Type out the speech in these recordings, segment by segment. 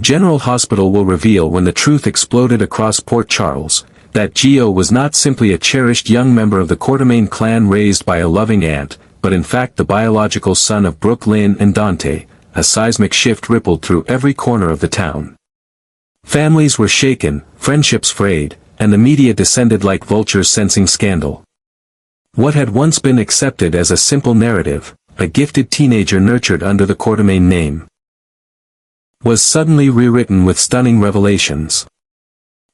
General Hospital will reveal when the truth exploded across Port Charles, that Gio was not simply a cherished young member of the Quartermain clan raised by a loving aunt, but in fact the biological son of Brook Lynn and Dante. A seismic shift rippled through every corner of the town. Families were shaken, friendships frayed, and the media descended like vultures sensing scandal. What had once been accepted as a simple narrative, a gifted teenager nurtured under the Quartermain name, was suddenly rewritten with stunning revelations.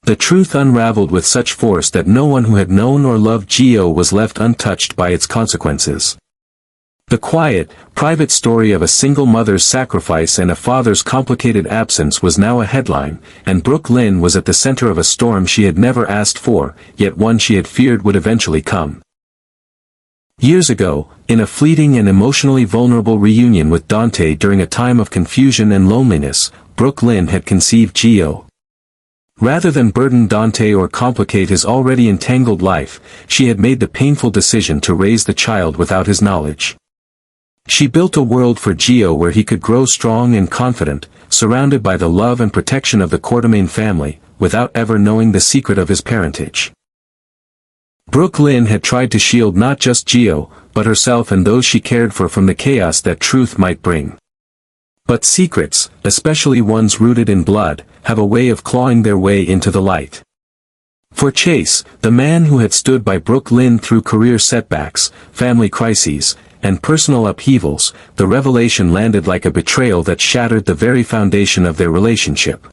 The truth unraveled with such force that no one who had known or loved Gio was left untouched by its consequences. The quiet, private story of a single mother's sacrifice and a father's complicated absence was now a headline, and Brook Lynn was at the center of a storm she had never asked for, yet one she had feared would eventually come. Years ago, in a fleeting and emotionally vulnerable reunion with Dante during a time of confusion and loneliness, Brook Lynn had conceived Gio. Rather than burden Dante or complicate his already entangled life, she had made the painful decision to raise the child without his knowledge. She built a world for Gio where he could grow strong and confident, surrounded by the love and protection of the Quartermain family, without ever knowing the secret of his parentage. Brook Lynn had tried to shield not just Gio, but herself and those she cared for from the chaos that truth might bring. But secrets, especially ones rooted in blood, have a way of clawing their way into the light. For Chase, the man who had stood by Brook Lynn through career setbacks, family crises, and personal upheavals, the revelation landed like a betrayal that shattered the very foundation of their relationship.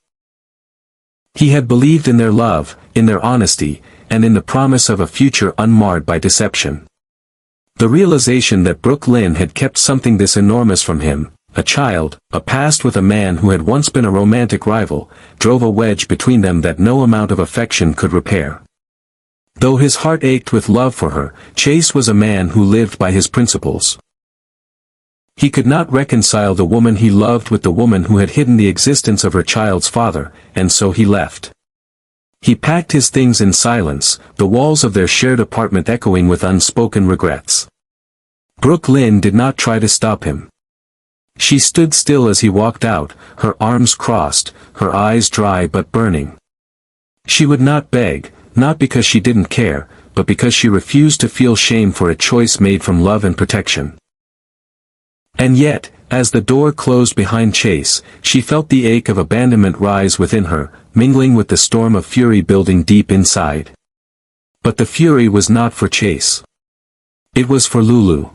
He had believed in their love, in their honesty, and in the promise of a future unmarred by deception. The realization that Brook Lynn had kept something this enormous from him, a child, a past with a man who had once been a romantic rival, drove a wedge between them that no amount of affection could repair. Though his heart ached with love for her, Chase was a man who lived by his principles. He could not reconcile the woman he loved with the woman who had hidden the existence of her child's father, and so he left. He packed his things in silence, the walls of their shared apartment echoing with unspoken regrets. Brook Lynn did not try to stop him. She stood still as he walked out, her arms crossed, her eyes dry but burning. She would not beg, not because she didn't care, but because she refused to feel shame for a choice made from love and protection. And yet, as the door closed behind Chase, she felt the ache of abandonment rise within her, mingling with the storm of fury building deep inside. But the fury was not for Chase. It was for Lulu.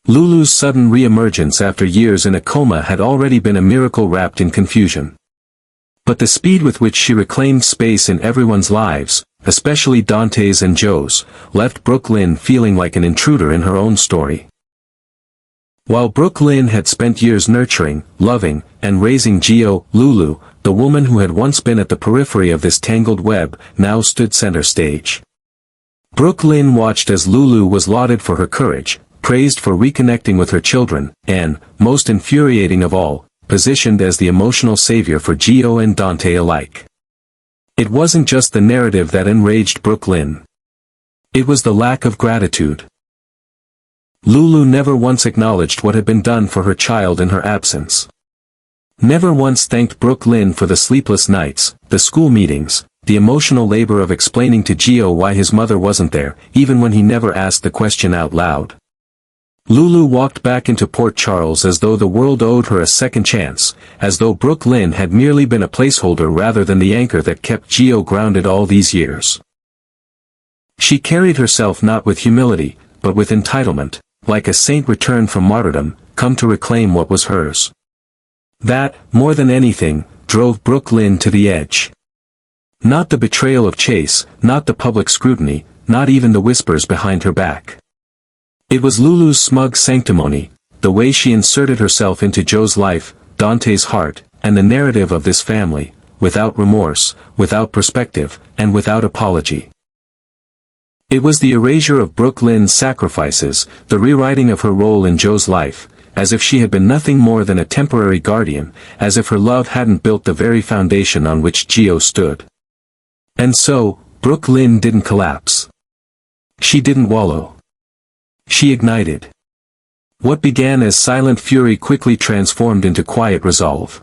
Lulu's sudden re-emergence after years in a coma had already been a miracle wrapped in confusion. But the speed with which she reclaimed space in everyone's lives, especially Dante's and Joe's, left Brook Lynn feeling like an intruder in her own story. While Brook Lynn had spent years nurturing, loving, and raising Gio, Lulu, the woman who had once been at the periphery of this tangled web, now stood center stage. Brook Lynn watched as Lulu was lauded for her courage, praised for reconnecting with her children, and, most infuriating of all, positioned as the emotional savior for Gio and Dante alike. It wasn't just the narrative that enraged Brook Lynn. It was the lack of gratitude. Lulu never once acknowledged what had been done for her child in her absence. Never once thanked Brook Lynn for the sleepless nights, the school meetings, the emotional labor of explaining to Gio why his mother wasn't there, even when he never asked the question out loud. Lulu walked back into Port Charles as though the world owed her a second chance, as though Brook Lynn had merely been a placeholder rather than the anchor that kept Gio grounded all these years. She carried herself not with humility, but with entitlement, like a saint returned from martyrdom, come to reclaim what was hers. That, more than anything, drove Brook Lynn to the edge. Not the betrayal of Chase, not the public scrutiny, not even the whispers behind her back. It was Lulu's smug sanctimony, the way she inserted herself into Joe's life, Dante's heart, and the narrative of this family, without remorse, without perspective, and without apology. It was the erasure of Brook Lynn's sacrifices, the rewriting of her role in Joe's life, as if she had been nothing more than a temporary guardian, as if her love hadn't built the very foundation on which Gio stood. And so, Brook Lynn didn't collapse. She didn't wallow. She ignited. What began as silent fury quickly transformed into quiet resolve.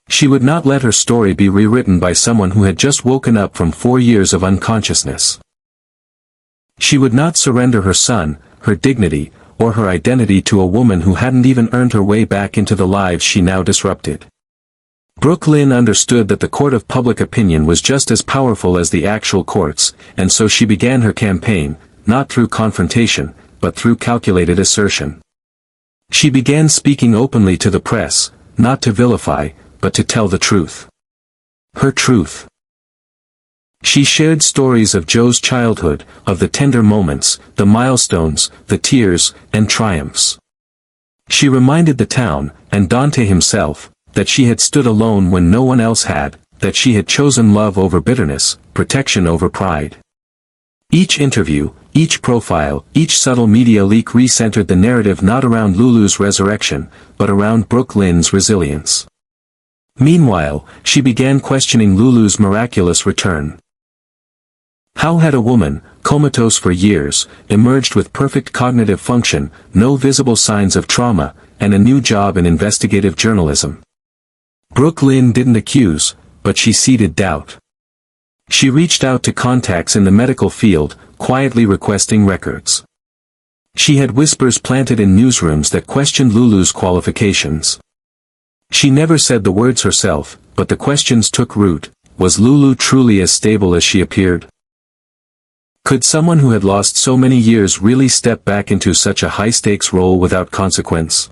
She would not let her story be rewritten by someone who had just woken up from 4 years of unconsciousness. She would not surrender her son, her dignity, or her identity to a woman who hadn't even earned her way back into the lives she now disrupted. Brook Lynn understood that the court of public opinion was just as powerful as the actual courts, and so she began her campaign, not through confrontation, but through calculated assertion. She began speaking openly to the press, not to vilify, but to tell the truth. Her truth. She shared stories of Joe's childhood, of the tender moments, the milestones, the tears, and triumphs. She reminded the town, and Dante himself, that she had stood alone when no one else had, that she had chosen love over bitterness, protection over pride. Each interview, each profile, each subtle media leak re-centered the narrative not around Lulu's resurrection, but around Brook Lynn's resilience. Meanwhile, she began questioning Lulu's miraculous return. How had a woman, comatose for years, emerged with perfect cognitive function, no visible signs of trauma, and a new job in investigative journalism? Brook Lynn didn't accuse, but she seeded doubt. She reached out to contacts in the medical field, quietly requesting records. She had whispers planted in newsrooms that questioned Lulu's qualifications. She never said the words herself, but the questions took root. Was Lulu truly as stable as she appeared? Could someone who had lost so many years really step back into such a high-stakes role without consequence?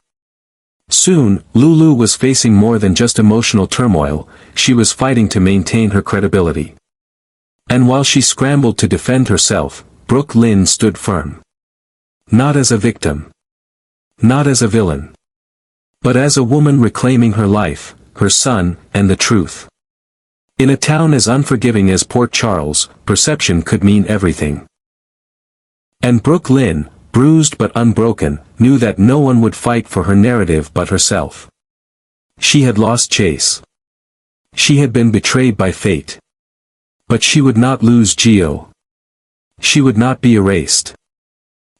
Soon, Lulu was facing more than just emotional turmoil, she was fighting to maintain her credibility. And while she scrambled to defend herself, Brook Lynn stood firm. Not as a victim. Not as a villain. But as a woman reclaiming her life, her son, and the truth. In a town as unforgiving as Port Charles, perception could mean everything. And Brook Lynn, bruised but unbroken, knew that no one would fight for her narrative but herself. She had lost Chase. She had been betrayed by fate. But she would not lose Gio. She would not be erased.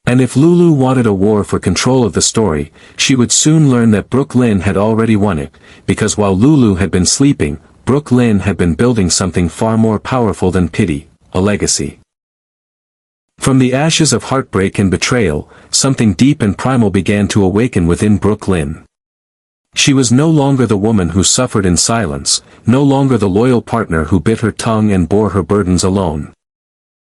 And if Lulu wanted a war for control of the story, she would soon learn that Brook Lynn had already won it, because while Lulu had been sleeping, Brook Lynn had been building something far more powerful than pity, a legacy. From the ashes of heartbreak and betrayal, something deep and primal began to awaken within Brook Lynn. She was no longer the woman who suffered in silence, no longer the loyal partner who bit her tongue and bore her burdens alone.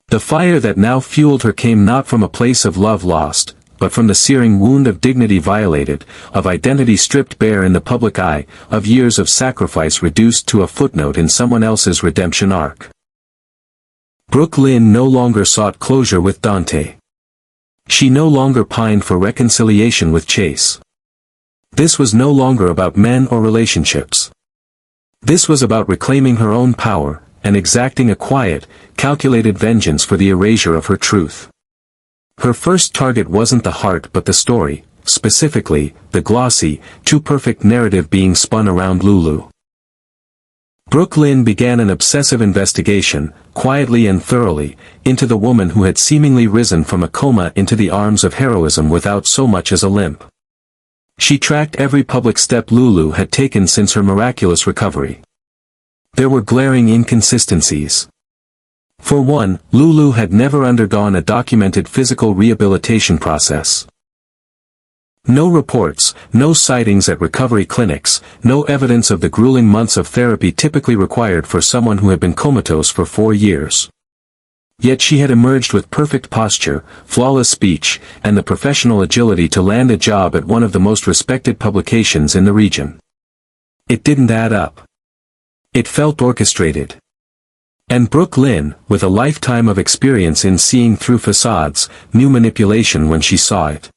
The fire that now fueled her came not from a place of love lost, but from the searing wound of dignity violated, of identity stripped bare in the public eye, of years of sacrifice reduced to a footnote in someone else's redemption arc. Brook Lynn no longer sought closure with Dante. She no longer pined for reconciliation with Chase. This was no longer about men or relationships. This was about reclaiming her own power, and exacting a quiet, calculated vengeance for the erasure of her truth. Her first target wasn't the heart but the story, specifically, the glossy, too-perfect narrative being spun around Lulu. Brook Lynn began an obsessive investigation, quietly and thoroughly, into the woman who had seemingly risen from a coma into the arms of heroism without so much as a limp. She tracked every public step Lulu had taken since her miraculous recovery. There were glaring inconsistencies. For one, Lulu had never undergone a documented physical rehabilitation process. No reports, no sightings at recovery clinics, no evidence of the grueling months of therapy typically required for someone who had been comatose for 4 years. Yet she had emerged with perfect posture, flawless speech, and the professional agility to land a job at one of the most respected publications in the region. It didn't add up. It felt orchestrated. And Brook Lynn, with a lifetime of experience in seeing through facades, knew manipulation when she saw it.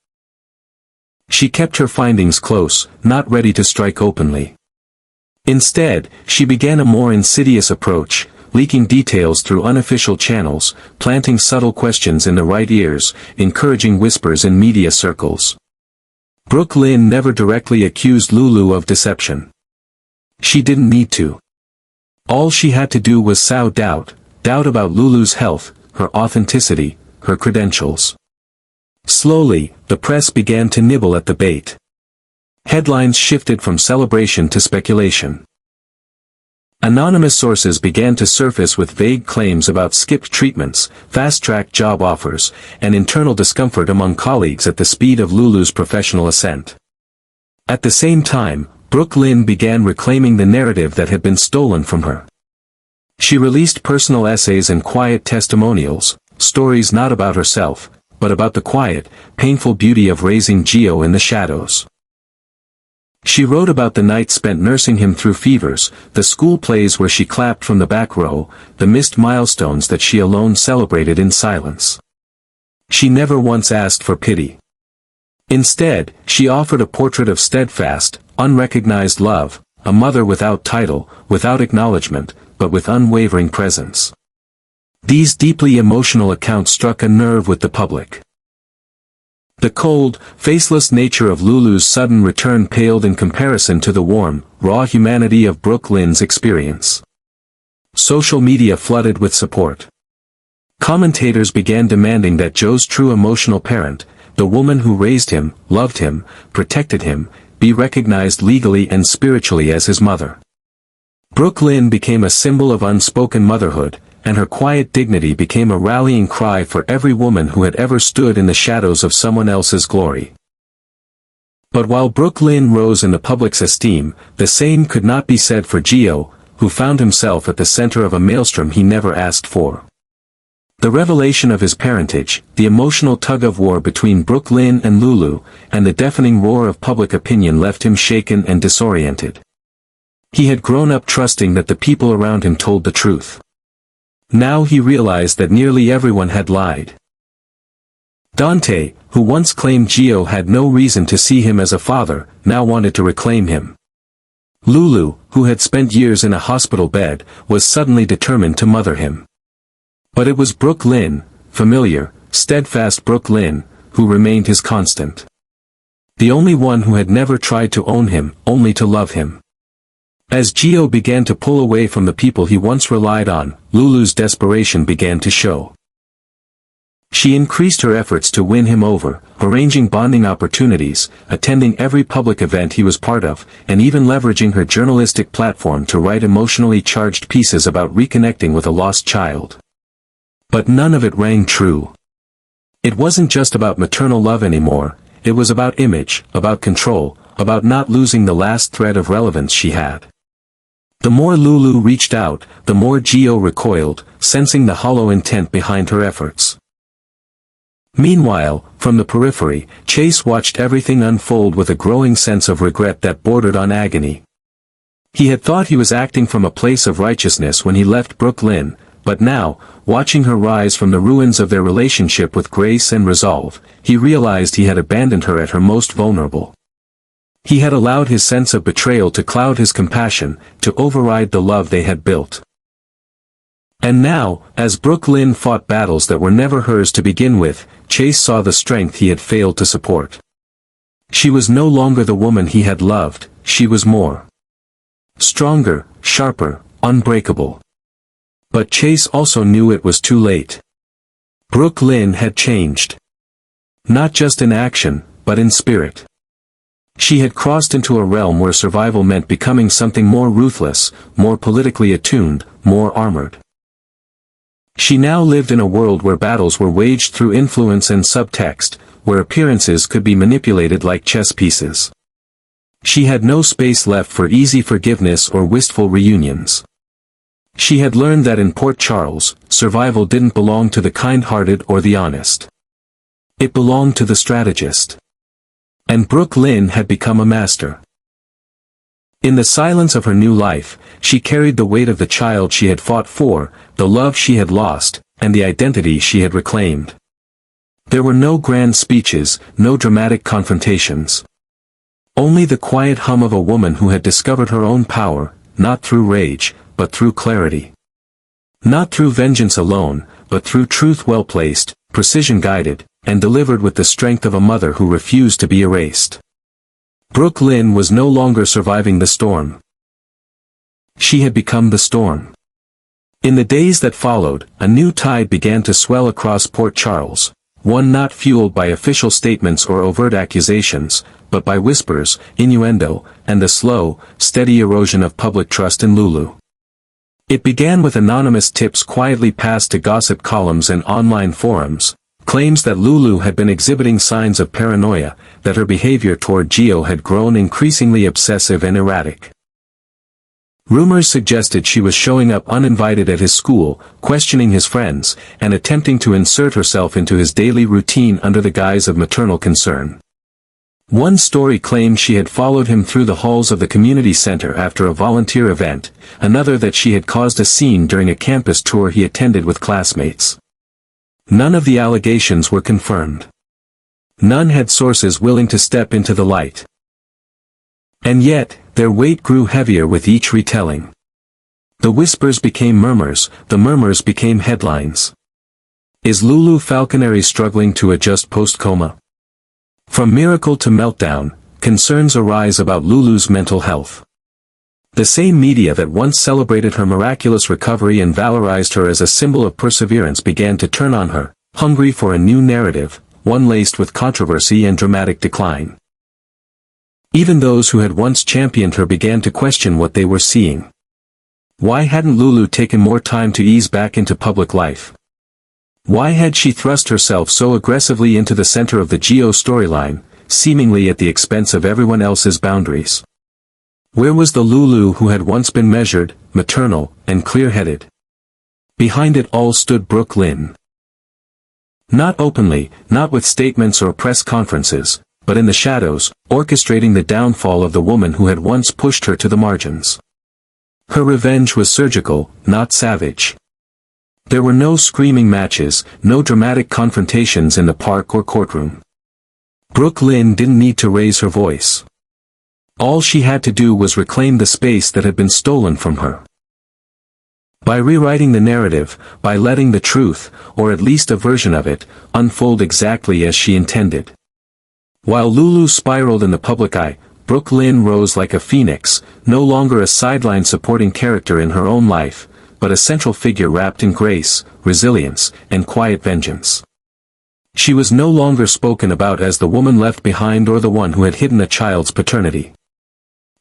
She kept her findings close, not ready to strike openly. Instead, she began a more insidious approach, leaking details through unofficial channels, planting subtle questions in the right ears, encouraging whispers in media circles. Brook Lynn never directly accused Lulu of deception. She didn't need to. All she had to do was sow doubt about Lulu's health, her authenticity, her credentials. Slowly, the press began to nibble at the bait. Headlines shifted from celebration to speculation. Anonymous sources began to surface with vague claims about skipped treatments, fast-track job offers, and internal discomfort among colleagues at the speed of Lulu's professional ascent. At the same time, Brook Lynn began reclaiming the narrative that had been stolen from her. She released personal essays and quiet testimonials, stories not about herself, but about the quiet, painful beauty of raising Gio in the shadows. She wrote about the nights spent nursing him through fevers, the school plays where she clapped from the back row, the missed milestones that she alone celebrated in silence. She never once asked for pity. Instead, she offered a portrait of steadfast, unrecognized love, a mother without title, without acknowledgement, but with unwavering presence. These deeply emotional accounts struck a nerve with the public. The cold, faceless nature of Lulu's sudden return paled in comparison to the warm, raw humanity of Brook Lynn's experience. Social media flooded with support. Commentators began demanding that Joe's true emotional parent, the woman who raised him, loved him, protected him, be recognized legally and spiritually as his mother. Brook Lynn became a symbol of unspoken motherhood, and her quiet dignity became a rallying cry for every woman who had ever stood in the shadows of someone else's glory. But while Brook Lynn rose in the public's esteem, the same could not be said for Gio, who found himself at the center of a maelstrom he never asked for. The revelation of his parentage, the emotional tug-of-war between Brook Lynn and Lulu, and the deafening roar of public opinion left him shaken and disoriented. He had grown up trusting that the people around him told the truth. Now he realized that nearly everyone had lied. Dante, who once claimed Gio had no reason to see him as a father, now wanted to reclaim him. Lulu, who had spent years in a hospital bed, was suddenly determined to mother him. But it was Brook Lynn, familiar, steadfast Brook Lynn, who remained his constant. The only one who had never tried to own him, only to love him. As Gio began to pull away from the people he once relied on, Lulu's desperation began to show. She increased her efforts to win him over, arranging bonding opportunities, attending every public event he was part of, and even leveraging her journalistic platform to write emotionally charged pieces about reconnecting with a lost child. But none of it rang true. It wasn't just about maternal love anymore, it was about image, about control, about not losing the last thread of relevance she had. The more Lulu reached out, the more Gio recoiled, sensing the hollow intent behind her efforts. Meanwhile, from the periphery, Chase watched everything unfold with a growing sense of regret that bordered on agony. He had thought he was acting from a place of righteousness when he left Brook Lynn, but now, watching her rise from the ruins of their relationship with grace and resolve, he realized he had abandoned her at her most vulnerable. He had allowed his sense of betrayal to cloud his compassion, to override the love they had built. And now, as Brook Lynn fought battles that were never hers to begin with, Chase saw the strength he had failed to support. She was no longer the woman he had loved, she was more. Stronger, sharper, unbreakable. But Chase also knew it was too late. Brook Lynn had changed. Not just in action, but in spirit. She had crossed into a realm where survival meant becoming something more ruthless, more politically attuned, more armored. She now lived in a world where battles were waged through influence and subtext, where appearances could be manipulated like chess pieces. She had no space left for easy forgiveness or wistful reunions. She had learned that in Port Charles, survival didn't belong to the kind-hearted or the honest. It belonged to the strategist. And Brook Lynn had become a master. In the silence of her new life, she carried the weight of the child she had fought for, the love she had lost, and the identity she had reclaimed. There were no grand speeches, no dramatic confrontations. Only the quiet hum of a woman who had discovered her own power, not through rage, but through clarity. Not through vengeance alone, but through truth well-placed, precision-guided, and delivered with the strength of a mother who refused to be erased. Brook Lynn was no longer surviving the storm. She had become the storm. In the days that followed, a new tide began to swell across Port Charles, one not fueled by official statements or overt accusations, but by whispers, innuendo, and the slow, steady erosion of public trust in Lulu. It began with anonymous tips quietly passed to gossip columns and online forums, claims that Lulu had been exhibiting signs of paranoia, that her behavior toward Gio had grown increasingly obsessive and erratic. Rumors suggested she was showing up uninvited at his school, questioning his friends, and attempting to insert herself into his daily routine under the guise of maternal concern. One story claimed she had followed him through the halls of the community center after a volunteer event, another that she had caused a scene during a campus tour he attended with classmates. None of the allegations were confirmed. None had sources willing to step into the light. And yet, their weight grew heavier with each retelling. The whispers became murmurs, the murmurs became headlines. Is Lulu Falconeri struggling to adjust post-coma? From miracle to meltdown, concerns arise about Lulu's mental health. The same media that once celebrated her miraculous recovery and valorized her as a symbol of perseverance began to turn on her, hungry for a new narrative, one laced with controversy and dramatic decline. Even those who had once championed her began to question what they were seeing. Why hadn't Lulu taken more time to ease back into public life? Why had she thrust herself so aggressively into the center of the Gio storyline, seemingly at the expense of everyone else's boundaries? Where was the Lulu who had once been measured, maternal, and clear-headed? Behind it all stood Brook Lynn. Not openly, not with statements or press conferences, but in the shadows, orchestrating the downfall of the woman who had once pushed her to the margins. Her revenge was surgical, not savage. There were no screaming matches, no dramatic confrontations in the park or courtroom. Brook Lynn didn't need to raise her voice. All she had to do was reclaim the space that had been stolen from her. By rewriting the narrative, by letting the truth, or at least a version of it, unfold exactly as she intended. While Lulu spiraled in the public eye, Brook Lynn rose like a phoenix, no longer a sideline supporting character in her own life, but a central figure wrapped in grace, resilience, and quiet vengeance. She was no longer spoken about as the woman left behind or the one who had hidden a child's paternity.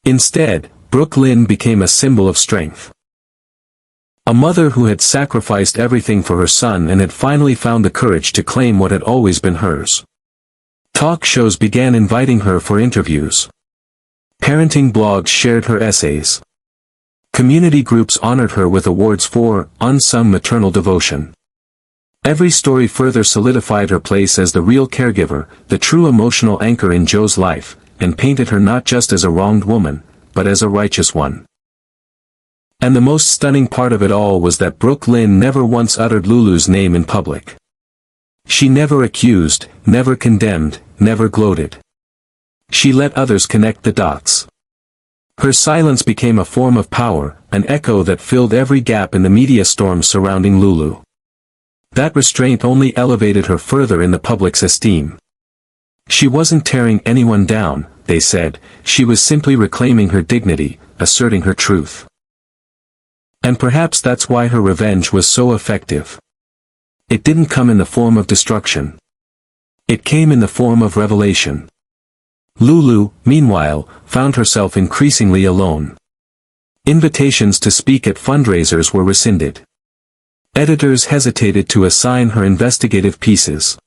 Instead, Brook Lynn became a symbol of strength. A mother who had sacrificed everything for her son and had finally found the courage to claim what had always been hers. Talk shows began inviting her for interviews. Parenting blogs shared her essays. Community groups honored her with awards for unsung maternal devotion. Every story further solidified her place as the real caregiver, the true emotional anchor in Joe's life, and painted her not just as a wronged woman, but as a righteous one. And the most stunning part of it all was that Brook Lynn never once uttered Lulu's name in public. She never accused, never condemned, never gloated. She let others connect the dots. Her silence became a form of power, an echo that filled every gap in the media storm surrounding Lulu. That restraint only elevated her further in the public's esteem. She wasn't tearing anyone down, they said, she was simply reclaiming her dignity, asserting her truth. And perhaps that's why her revenge was so effective. It didn't come in the form of destruction. It came in the form of revelation. Lulu, meanwhile, found herself increasingly alone. Invitations to speak at fundraisers were rescinded. Editors hesitated to assign her investigative pieces.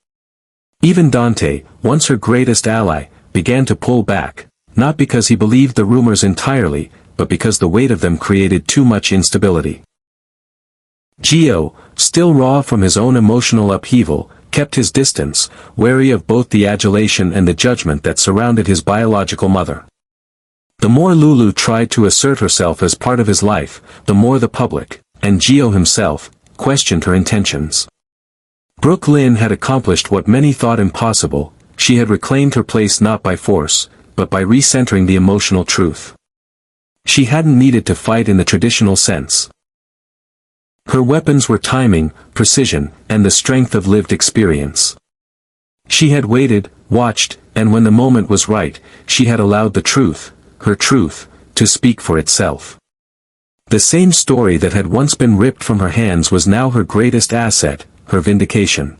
Even Dante, once her greatest ally, began to pull back, not because he believed the rumors entirely, but because the weight of them created too much instability. Gio, still raw from his own emotional upheaval, kept his distance, wary of both the adulation and the judgment that surrounded his biological mother. The more Lulu tried to assert herself as part of his life, the more the public, and Gio himself, questioned her intentions. Brook Lynn had accomplished what many thought impossible, she had reclaimed her place not by force, but by recentering the emotional truth. She hadn't needed to fight in the traditional sense. Her weapons were timing, precision, and the strength of lived experience. She had waited, watched, and when the moment was right, she had allowed the truth, her truth, to speak for itself. The same story that had once been ripped from her hands was now her greatest asset, her vindication.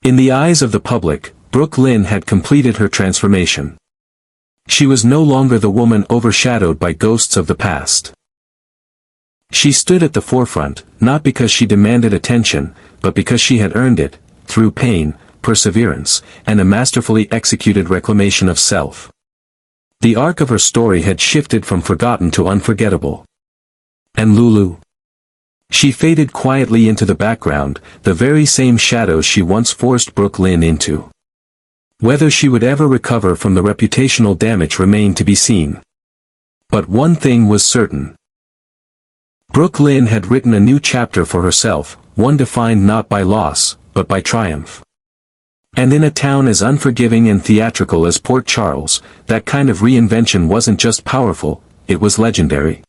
In the eyes of the public, Brook Lynn had completed her transformation. She was no longer the woman overshadowed by ghosts of the past. She stood at the forefront, not because she demanded attention, but because she had earned it, through pain, perseverance, and a masterfully executed reclamation of self. The arc of her story had shifted from forgotten to unforgettable. And Lulu? She faded quietly into the background, the very same shadows she once forced Brook Lynn into. Whether she would ever recover from the reputational damage remained to be seen. But one thing was certain. Brook Lynn had written a new chapter for herself, one defined not by loss, but by triumph. And in a town as unforgiving and theatrical as Port Charles, that kind of reinvention wasn't just powerful, it was legendary.